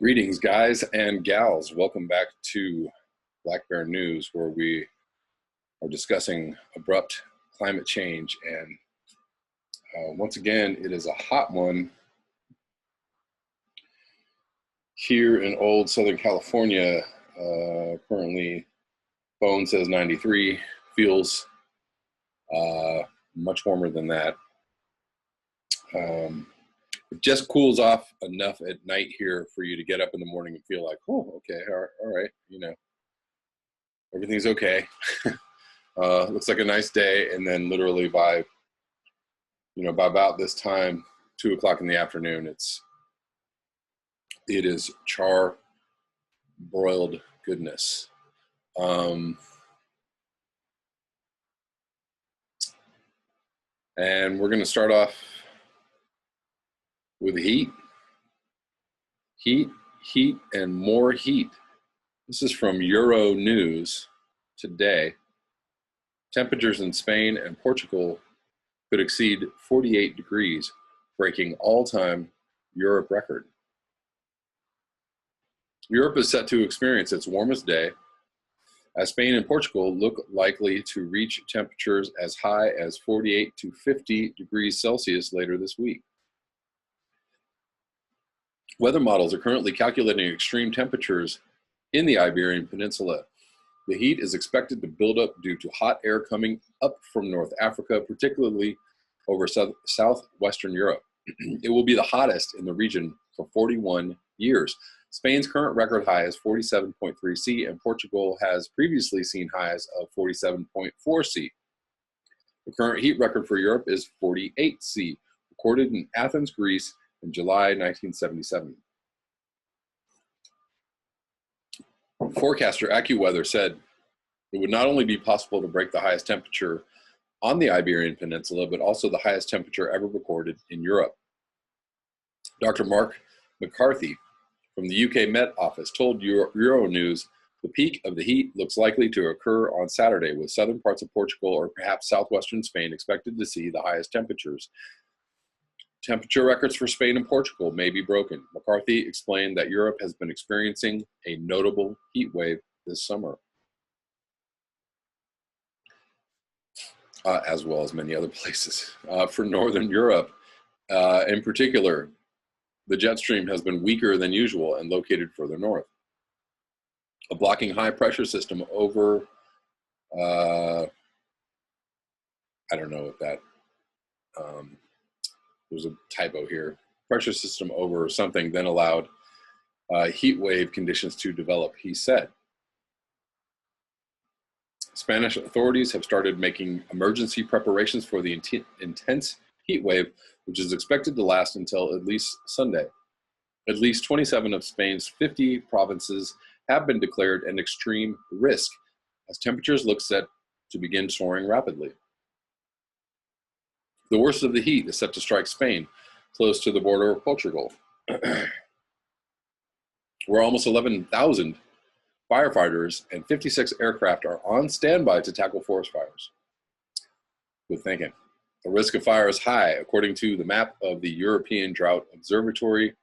Greetings, guys and gals. Welcome back to Black Bear News, where we are discussing abrupt climate change. And once again, it is a hot one here in old Southern California. Currently, phone says 93, feels much warmer than that. It just cools off enough at night here for you to get up in the morning and feel like, oh, okay, all right, everything's okay. Looks like a nice day. And then literally by about this time, 2 o'clock in the afternoon, it is char broiled goodness. And we're going to start off with heat, and more heat. This is from Euro News today. Temperatures in Spain and Portugal could exceed 48 degrees, breaking all-time Europe record. Europe is set to experience its warmest day, as Spain and Portugal look likely to reach temperatures as high as 48 to 50 degrees Celsius later this week. Weather models are currently calculating extreme temperatures in the Iberian Peninsula. The heat is expected to build up due to hot air coming up from North Africa, particularly over southwestern Europe. It will be the hottest in the region for 41 years. Spain's current record high is 47.3 C, and Portugal has previously seen highs of 47.4 C. The current heat record for Europe is 48 C, recorded in Athens, Greece, in July 1977. Forecaster AccuWeather said it would not only be possible to break the highest temperature on the Iberian Peninsula, but also the highest temperature ever recorded in Europe. Dr. Mark McCarthy from the UK Met Office told Euronews the peak of the heat looks likely to occur on Saturday, with southern parts of Portugal or perhaps southwestern Spain expected to see the highest temperatures. Temperature records for Spain and Portugal may be broken. McCarthy explained that Europe has been experiencing a notable heat wave this summer, as well as many other places. For Northern Europe, in particular, the jet stream has been weaker than usual and located further north. A blocking high pressure system over, I don't know what that, there's a typo here, pressure system over something then allowed heat wave conditions to develop, he said. Spanish authorities have started making emergency preparations for the intense heat wave, which is expected to last until at least Sunday. At least 27 of Spain's 50 provinces have been declared an extreme risk, as temperatures look set to begin soaring rapidly. The worst of the heat is set to strike Spain, close to the border of Portugal, where almost 11,000 firefighters and 56 aircraft are on standby to tackle forest fires. Good thinking. The risk of fire is high, according to the map of the European Drought Observatory.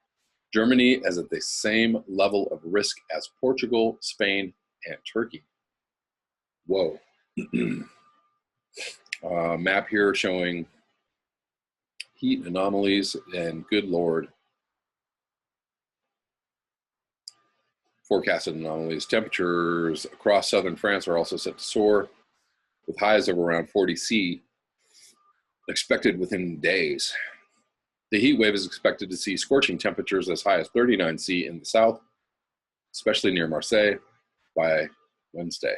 Germany is at the same level of risk as Portugal, Spain, and Turkey. Whoa. Map here showing heat anomalies, and good Lord, forecasted anomalies. Temperatures across southern France are also set to soar, with highs of around 40 C expected within days. The heat wave is expected to see scorching temperatures as high as 39 C in the south, especially near Marseille, by Wednesday.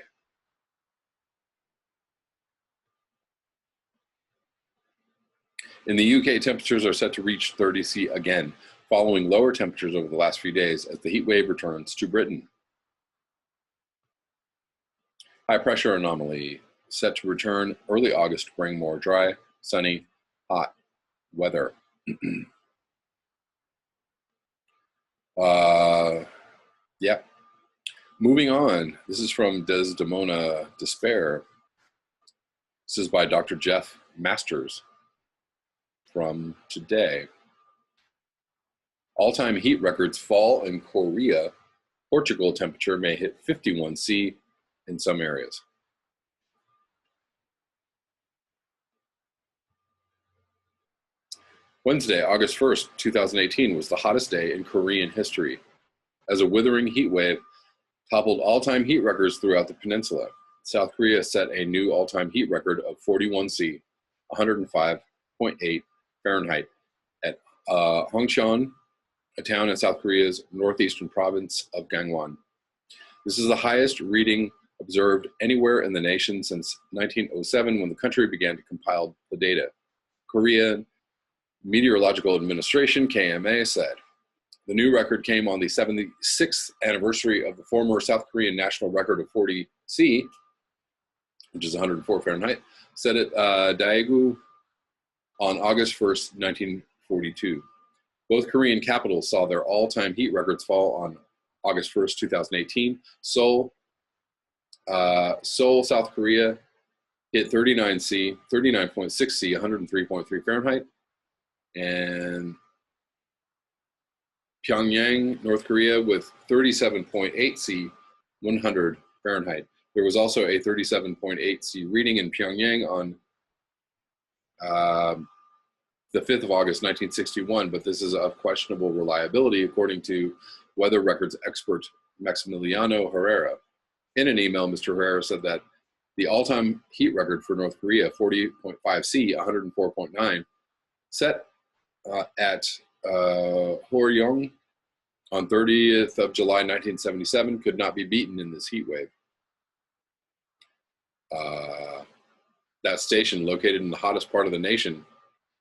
In the UK, temperatures are set to reach 30 C again, following lower temperatures over the last few days as the heat wave returns to Britain. High pressure anomaly set to return early August to bring more dry, sunny, hot weather. Yeah. Moving on, this is from Desdemona Despair. This is by Dr. Jeff Masters from today. All-time heat records fall in Korea. Portugal temperature may hit 51 C in some areas. Wednesday, August 1st, 2018 was the hottest day in Korean history, as a withering heat wave toppled all-time heat records throughout the peninsula. South Korea set a new all-time heat record of 41 C, 105.8 Fahrenheit, at Hongcheon, a town in South Korea's northeastern province of Gangwon. This is the highest reading observed anywhere in the nation since 1907, when the country began to compile the data. Korean Meteorological Administration, KMA, said the new record came on the 76th anniversary of the former South Korean national record of 40 C, which is 104 Fahrenheit, set at Daegu on August 1st, 1942. Both Korean capitals saw their all-time heat records fall on August 1st, 2018. Seoul, South Korea, hit 39 C, 39.6 C, 103.3 Fahrenheit, and Pyongyang, North Korea, with 37.8 C, 100 Fahrenheit. There was also a 37.8 C reading in Pyongyang on the 5th of August, 1961, but this is of questionable reliability, according to weather records expert Maximiliano Herrera. In an email, Mr. Herrera said that the all-time heat record for North Korea, 40.5 C, 104.9, set at Hworyong on 30th of July, 1977, could not be beaten in this heat wave. That station, located in the hottest part of the nation,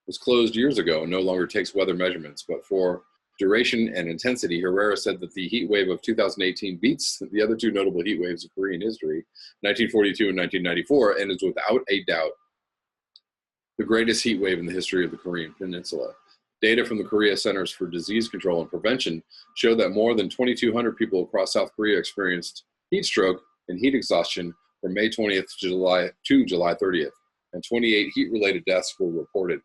was closed years ago and no longer takes weather measurements. But for duration and intensity, Herrera said that the heat wave of 2018 beats the other two notable heat waves of Korean history, 1942 and 1994, and is without a doubt the greatest heat wave in the history of the Korean Peninsula. Data from the Korea Centers for Disease Control and Prevention show that more than 2,200 people across South Korea experienced heat stroke and heat exhaustion from May 20th to July 30th, and 28 heat-related deaths were reported,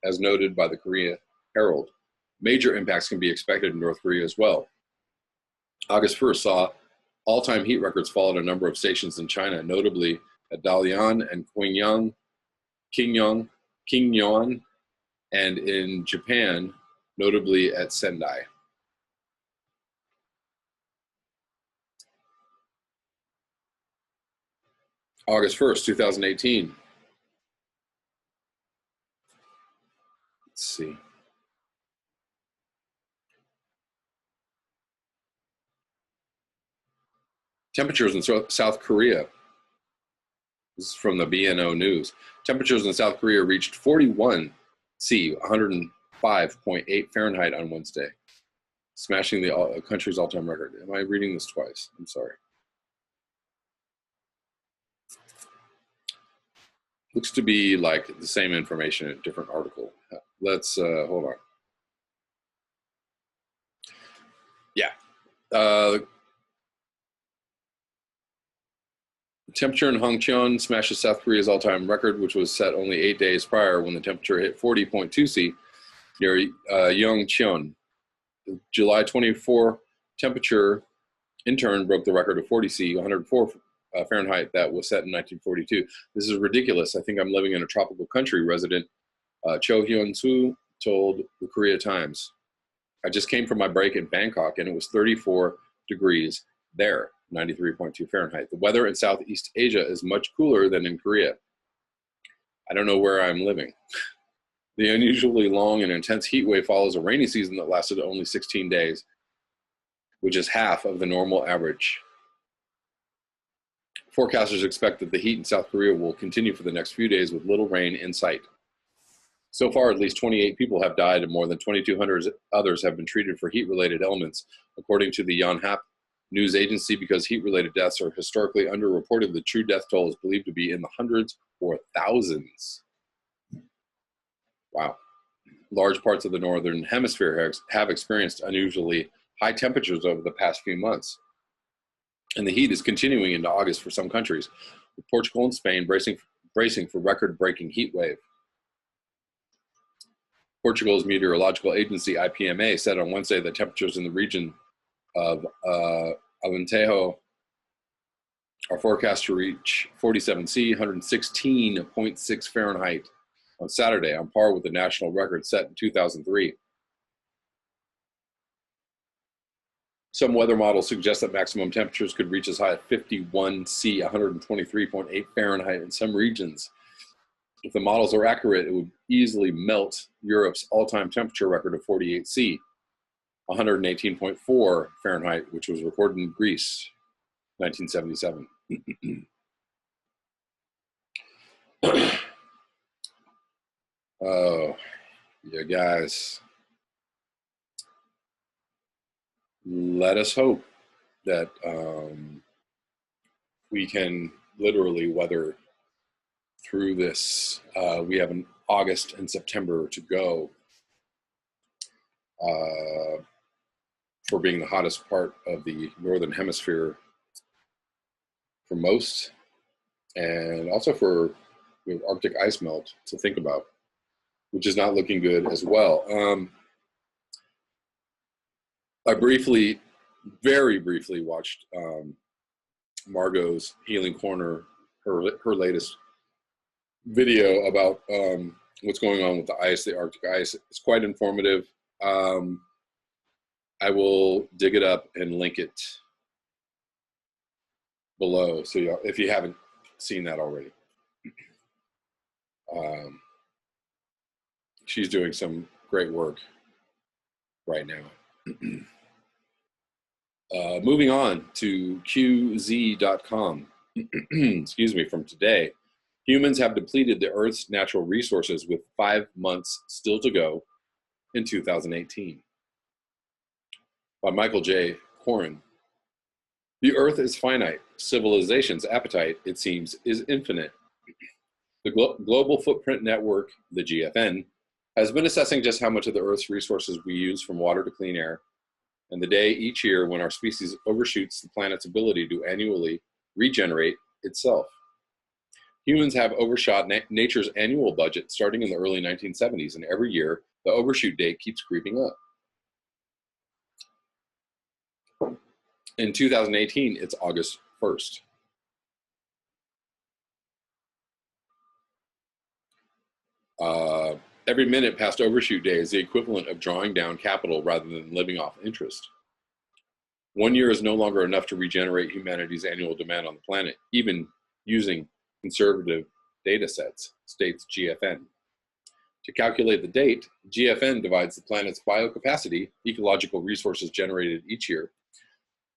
as noted by the Korea Herald. Major impacts can be expected in North Korea as well. August 1st saw all-time heat records fall at a number of stations in China, notably at Dalian and Qingyuan, and in Japan, notably at Sendai. August 1st, 2018. Let's see. Temperatures in South Korea. This is from the BNO News. Temperatures in South Korea reached 41 C, 105.8 Fahrenheit on Wednesday, smashing the country's all-time record. Am I reading this twice? I'm sorry. Looks to be like the same information in a different article. Let's hold on. Yeah. Temperature in Hongcheon smashes South Korea's all-time record, which was set only 8 days prior when the temperature hit 40.2 C near Yeongcheon. The July 24 temperature, in turn, broke the record of 40 C, 104 Fahrenheit, that was set in 1942. This is ridiculous. I think I'm living in a tropical country, resident Cho Hyun-soo told the Korea Times. I just came from my break in Bangkok, and it was 34 degrees there, 93.2 Fahrenheit. The weather in Southeast Asia is much cooler than in Korea. I don't know where I'm living. The unusually long and intense heat wave follows a rainy season that lasted only 16 days, which is half of the normal average. Forecasters expect that the heat in South Korea will continue for the next few days with little rain in sight. So far, at least 28 people have died and more than 2,200 others have been treated for heat-related ailments, according to the Yonhap news agency. Because heat-related deaths are historically underreported, the true death toll is believed to be in the hundreds or thousands. Wow. Large parts of the northern hemisphere have experienced unusually high temperatures over the past few months. And the heat is continuing into August for some countries, with Portugal and Spain bracing for record-breaking heat wave. Portugal's meteorological agency, IPMA, said on Wednesday that temperatures in the region of Alentejo are forecast to reach 47°C, 116.6 Fahrenheit on Saturday, on par with the national record set in 2003. Some weather models suggest that maximum temperatures could reach as high as 51°C, 123.8 Fahrenheit in some regions. If the models are accurate, it would easily melt Europe's all-time temperature record of 48°C, 118.4 Fahrenheit, which was recorded in Greece, 1977. Oh, yeah, guys. Let us hope that we can literally weather through this. We have an August and September to go for being the hottest part of the northern hemisphere for most, and also for Arctic ice melt to think about, which is not looking good as well. I very briefly watched Margo's Healing Corner, her latest video about what's going on with the ice, the Arctic ice. It's quite informative. I will dig it up and link it below, so if you haven't seen that already. She's doing some great work right now. Moving on to QZ.com, excuse me, from today. Humans have depleted the Earth's natural resources with 5 months still to go in 2018. By Michael J. Corin. The Earth is finite. Civilization's appetite, it seems, is infinite. The Global Footprint Network, the GFN, has been assessing just how much of the Earth's resources we use, from water to clean air, and the day each year when our species overshoots the planet's ability to annually regenerate itself. Humans have overshot nature's annual budget starting in the early 1970s, and every year the overshoot date keeps creeping up. In 2018, it's August 1st. Every minute past overshoot day is the equivalent of drawing down capital rather than living off interest. 1 year is no longer enough to regenerate humanity's annual demand on the planet, even using conservative data sets, states GFN. To calculate the date, GFN divides the planet's biocapacity, ecological resources generated each year,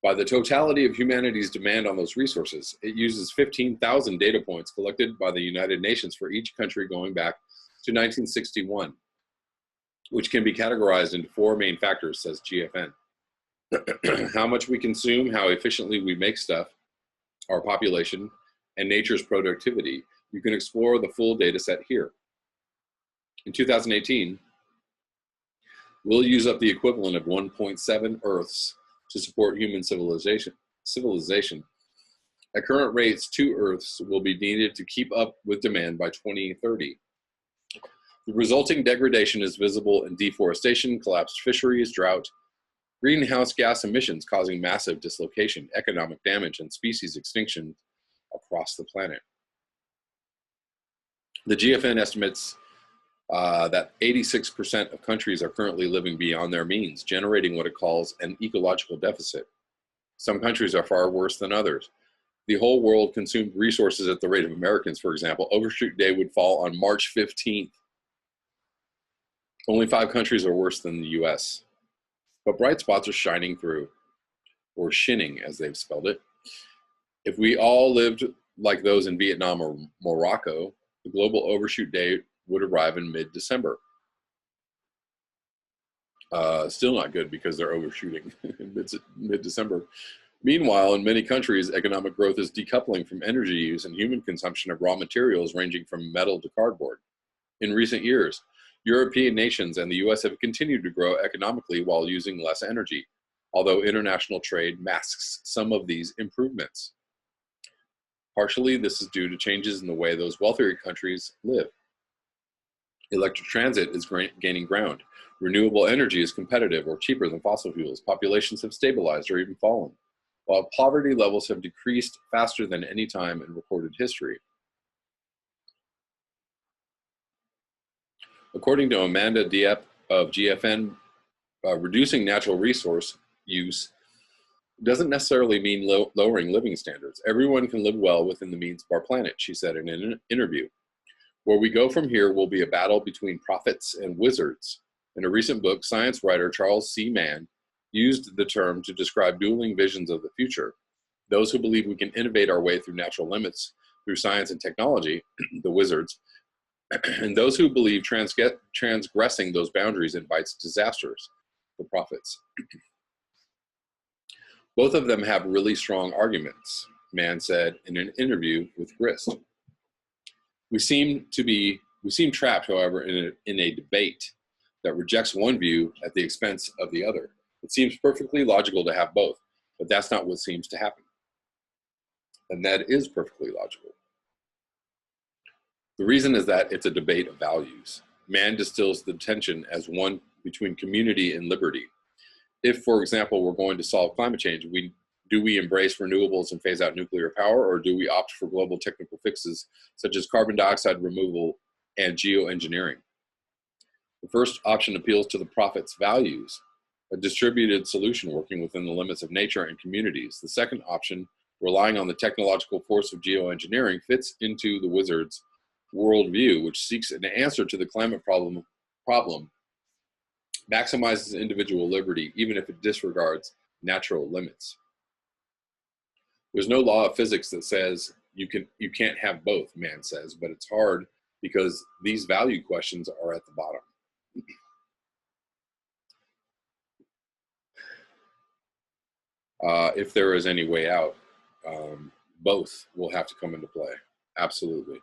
by the totality of humanity's demand on those resources. It uses 15,000 data points collected by the United Nations for each country going back to 1961, which can be categorized into 4 main factors, says GFN. How much we consume, how efficiently we make stuff, our population, and nature's productivity. You can explore the full data set here. In 2018, we'll use up the equivalent of 1.7 Earths to support human civilization. At current rates, 2 Earths will be needed to keep up with demand by 2030. The resulting degradation is visible in deforestation, collapsed fisheries, drought, greenhouse gas emissions causing massive dislocation, economic damage, and species extinction across the planet. The GFN estimates that 86% of countries are currently living beyond their means, generating what it calls an ecological deficit. Some countries are far worse than others. The whole world consumed resources at the rate of Americans, for example. Overshoot day would fall on March 15th. Only 5 countries are worse than the US. But bright spots are shining through, or shinning as they've spelled it. If we all lived like those in Vietnam or Morocco, the global overshoot day would arrive in mid-December. Still not good because they're overshooting in mid-December. Meanwhile, in many countries, economic growth is decoupling from energy use and human consumption of raw materials ranging from metal to cardboard. In recent years, European nations and the US have continued to grow economically while using less energy, although international trade masks some of these improvements. Partially, this is due to changes in the way those wealthier countries live. Electric transit is gaining ground. Renewable energy is competitive or cheaper than fossil fuels. Populations have stabilized or even fallen, while poverty levels have decreased faster than any time in recorded history. According to Amanda Dieppe of GFN, reducing natural resource use doesn't necessarily mean lowering living standards. Everyone can live well within the means of our planet, she said in an interview. Where we go from here will be a battle between prophets and wizards. In a recent book, science writer Charles C. Mann used the term to describe dueling visions of the future. Those who believe we can innovate our way through natural limits through science and technology, the wizards, and those who believe transgressing those boundaries invites disasters, the prophets. Both of them have really strong arguments, Mann said in an interview with Grist. We seem trapped, however, in a debate that rejects one view at the expense of the other. It seems perfectly logical to have both, but that's not what seems to happen. And that is perfectly logical. The reason is that it's a debate of values. Mann distills the tension as one between community and liberty. If, for example, we're going to solve climate change, do we embrace renewables and phase out nuclear power, or do we opt for global technical fixes such as carbon dioxide removal and geoengineering? The first option appeals to the prophet's values, a distributed solution working within the limits of nature and communities. The second option, relying on the technological force of geoengineering, fits into the wizard's worldview, which seeks an answer to the climate problem, maximizes individual liberty, even if it disregards natural limits. There's no law of physics that says you can't have both, Mann says, but it's hard because these value questions are at the bottom. If there is any way out, both will have to come into play. Absolutely.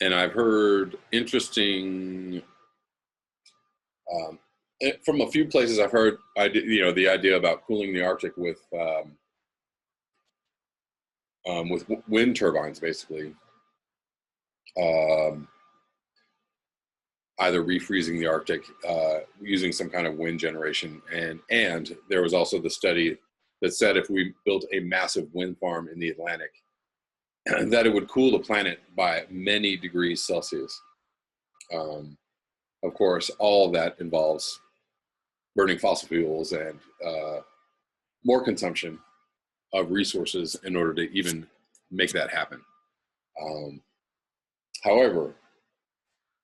And I've heard interesting, from a few places I've heard, the idea about cooling the Arctic with wind turbines, basically. Either refreezing the Arctic, using some kind of wind generation. And there was also the study that said if we built a massive wind farm in the Atlantic, that it would cool the planet by many degrees Celsius. Of course, all of that involves burning fossil fuels and more consumption of resources in order to even make that happen. However,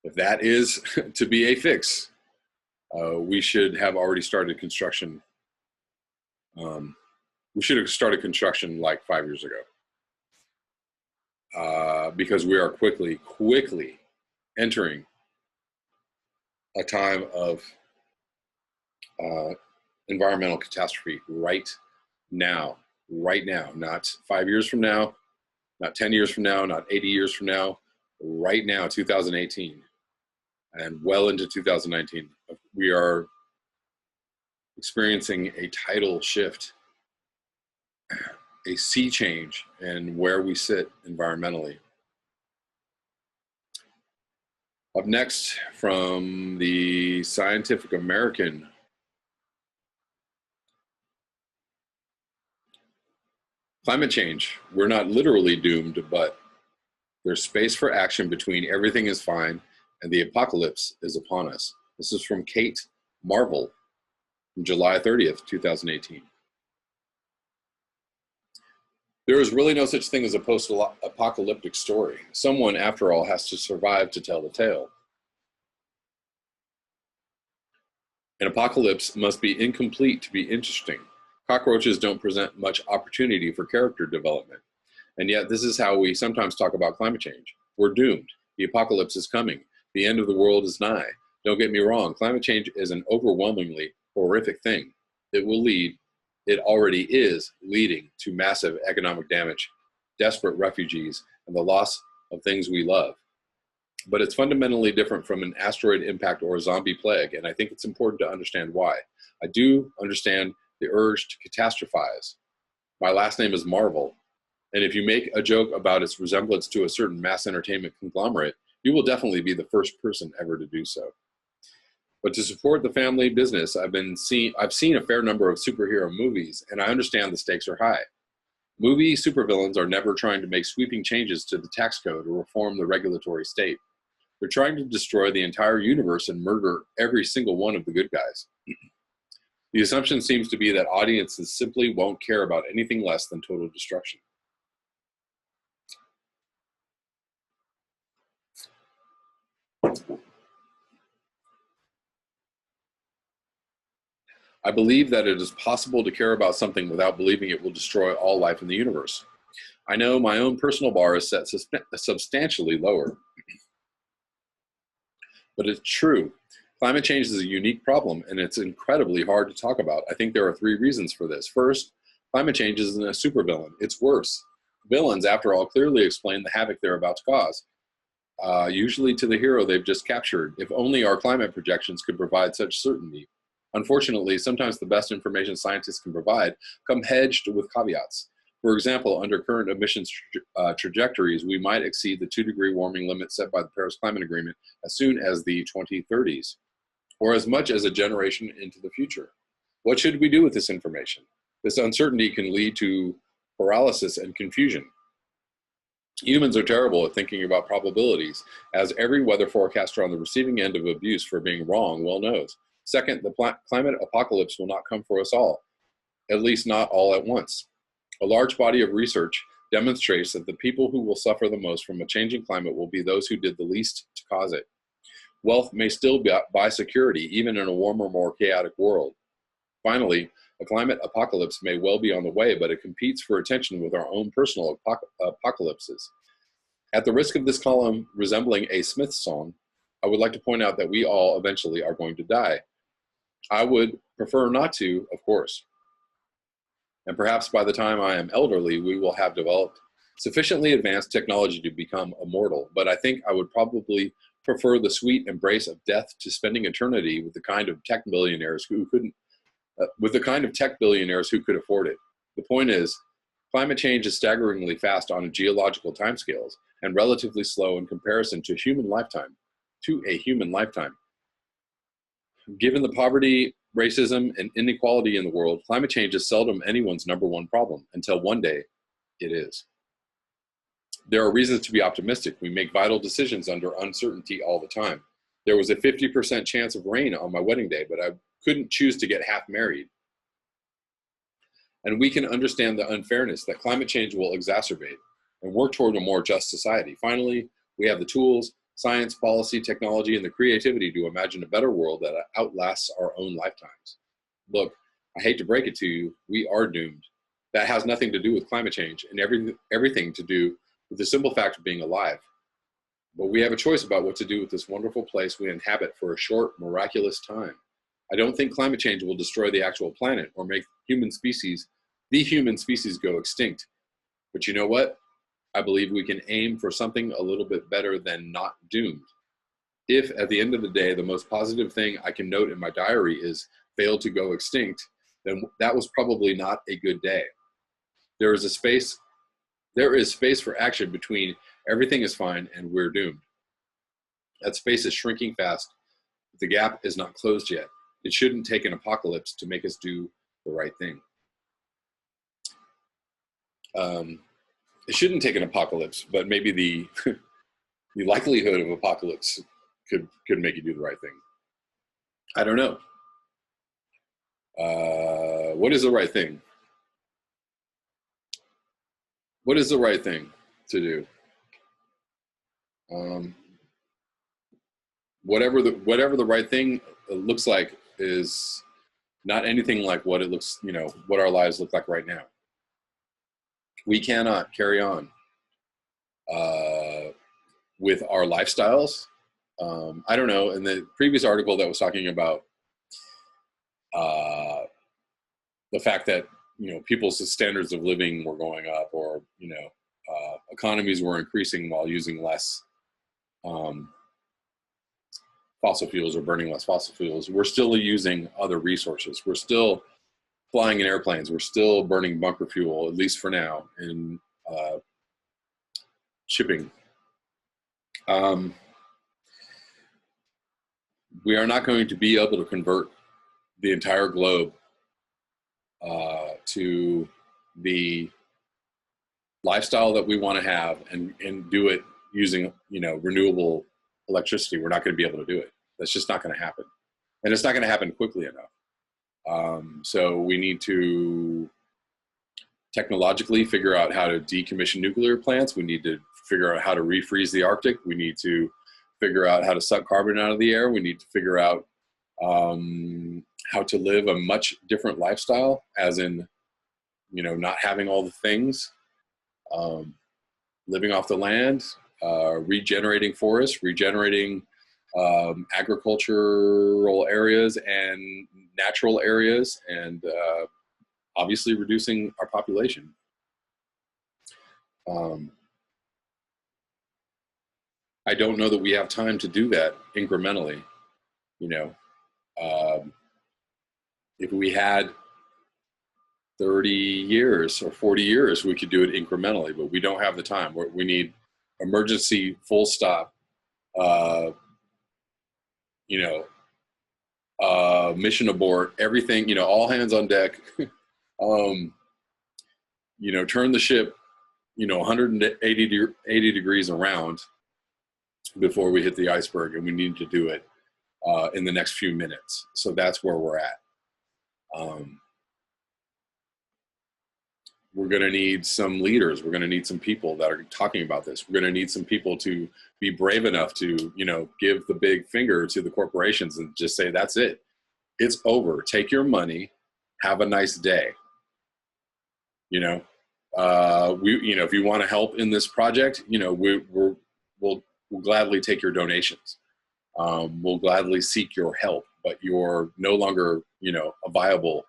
if that is to be a fix, we should have already started construction. We should have started construction like 5 years ago, because we are quickly entering a time of environmental catastrophe right now, not 5 years from now, not 10 years from now, not 80 years from now, right now, 2018. And well into 2019, we are experiencing a tidal shift, a sea change in where we sit environmentally. Up next, from the Scientific American, climate change. We're not literally doomed, but there's space for action between everything is fine and the apocalypse is upon us. This is from Kate Marvel from July 30th, 2018. There is really no such thing as a post-apocalyptic story. Someone, after all, has to survive to tell the tale. An apocalypse must be incomplete to be interesting. Cockroaches don't present much opportunity for character development. And yet this is how we sometimes talk about climate change. We're doomed. The apocalypse is coming. The end of the world is nigh. Don't get me wrong, climate change is an overwhelmingly horrific thing. It already is leading to massive economic damage, desperate refugees, and the loss of things we love. But it's fundamentally different from an asteroid impact or a zombie plague, and I think it's important to understand why. I do understand the urge to catastrophize. My last name is Marvel, and if you make a joke about its resemblance to a certain mass entertainment conglomerate, you will definitely be the first person ever to do so. But to support the family business, I've seen a fair number of superhero movies, and I understand the stakes are high. Movie supervillains are never trying to make sweeping changes to the tax code or reform the regulatory state. They're trying to destroy the entire universe and murder every single one of the good guys. The assumption seems to be that audiences simply won't care about anything less than total destruction. I believe that it is possible to care about something without believing it will destroy all life in the universe. I know my own personal bar is set substantially lower, but it's true. Climate change is a unique problem, and it's incredibly hard to talk about. I think there are 3 reasons for this. First, climate change isn't a supervillain. It's worse. Villains, after all, clearly explain the havoc they're about to cause, usually to the hero they've just captured. If only our climate projections could provide such certainty. Unfortunately, sometimes the best information scientists can provide come hedged with caveats. For example, under current emissions trajectories, we might exceed the 2-degree warming limit set by the Paris Climate Agreement as soon as the 2030s, or as much as a generation into the future. What should we do with this information? This uncertainty can lead to paralysis and confusion. Humans are terrible at thinking about probabilities, as every weather forecaster on the receiving end of abuse for being wrong well knows. Second, the climate apocalypse will not come for us all, at least not all at once. A large body of research demonstrates that the people who will suffer the most from a changing climate will be those who did the least to cause it. Wealth may still buy security, even in a warmer, more chaotic world. Finally, a climate apocalypse may well be on the way, but it competes for attention with our own personal apocalypses. At the risk of this column resembling a Smith song, I would like to point out that we all eventually are going to die. I would prefer not to, of course. And perhaps by the time I am elderly, we will have developed sufficiently advanced technology to become immortal, but I think I would probably prefer the sweet embrace of death to spending eternity with the kind of tech billionaires who could afford it. The point is, climate change is staggeringly fast on a geological timescales and relatively slow in comparison to a human lifetime. Given the poverty, racism, and inequality in the world, climate change is seldom anyone's #1 problem, until one day it is. There are reasons to be optimistic. We make vital decisions under uncertainty all the time. There was a 50% chance of rain on my wedding day, but I couldn't choose to get half married. And we can understand the unfairness that climate change will exacerbate and work toward a more just society. Finally, we have the tools, science, policy, technology, and the creativity to imagine a better world that outlasts our own lifetimes. Look, I hate to break it to you, we are doomed. That has nothing to do with climate change and everything to do with the simple fact of being alive. But we have a choice about what to do with this wonderful place we inhabit for a short, miraculous time. I don't think climate change will destroy the actual planet or make the human species go extinct. But you know what? I believe we can aim for something a little bit better than not doomed. If at the end of the day, the most positive thing I can note in my diary is failed to go extinct, then that was probably not a good day. There is space for action between everything is fine and we're doomed. That space is shrinking fast. The gap is not closed yet. It shouldn't take an apocalypse to make us do the right thing. It shouldn't take an apocalypse, but maybe the the likelihood of apocalypse could make you do the right thing. I don't know. What is the right thing? What is the right thing to do? Whatever the right thing looks like is not anything like what it looks, what our lives look like right now. We cannot carry on with our lifestyles. I don't know. In the previous article that was talking about the fact that people's standards of living were going up, or economies were increasing while using less fossil fuels or burning less fossil fuels. We're still using other resources. We're still flying in airplanes. We're still burning bunker fuel, at least for now, in shipping. We are not going to be able to convert the entire globe to the lifestyle that we want to have and do it using, renewable electricity. We're not going to be able to do it. That's just not going to happen. And it's not going to happen quickly enough. So we need to technologically figure out how to decommission nuclear plants. We need to figure out how to refreeze the Arctic. We need to figure out how to suck carbon out of the air. We need to figure out how to live a much different lifestyle, as in, not having all the things, living off the land, regenerating forests, regenerating agricultural areas and natural areas, and obviously reducing our population. I don't know that we have time to do that incrementally. If we had 30 years or 40 years, we could do it incrementally, but we don't have the time. We need emergency, full stop, mission abort, everything, all hands on deck, turn the ship, 180 degrees around before we hit the iceberg, and we need to do it in the next few minutes. So that's where we're at. We're going to need some leaders. We're going to need some people that are talking about this. We're going to need some people to be brave enough to, give the big finger to the corporations and just say, that's it. It's over. Take your money. Have a nice day. If you want to help in this project, we'll gladly take your donations. We'll gladly seek your help, but you're no longer, a viable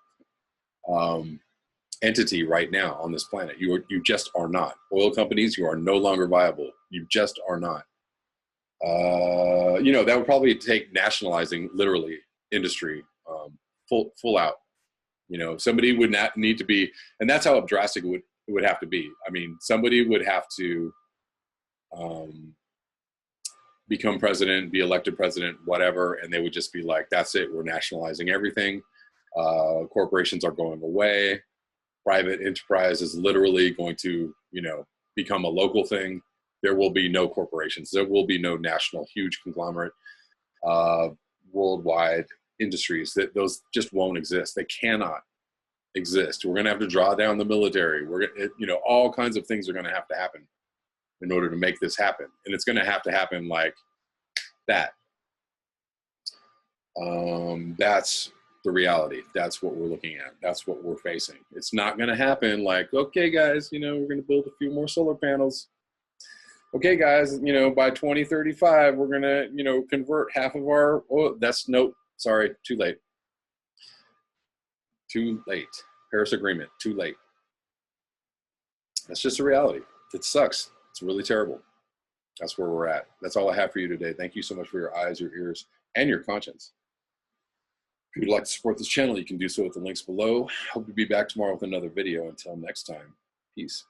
entity right now on this planet. You just are not. Oil companies, you are no longer viable. You just are not. That would probably take nationalizing literally industry full out. Somebody would not need to be, and that's how drastic it would have to be. I mean, somebody would have to become president, be elected president, whatever, and they would just be like, that's it, we're nationalizing everything. Corporations are going away. Private enterprise is literally going to, become a local thing. There will be no corporations. There will be no national, huge conglomerate, worldwide industries. Those just won't exist. They cannot exist. We're going to have to draw down the military. All kinds of things are going to have to happen in order to make this happen. And it's going to happen like that. That's the reality. That's what we're looking at. That's what we're facing. It's not going to happen like, okay, guys, we're going to build a few more solar panels. Okay, guys, by 2035, we're going to, convert half of our, nope, sorry, too late. Too late. Paris Agreement, too late. That's just a reality. It sucks. It's really terrible. That's where we're at. That's all I have for you today. Thank you so much for your eyes, your ears, and your conscience. If you'd like to support this channel, you can do so with the links below. Hope to be back tomorrow with another video. Until next time, peace.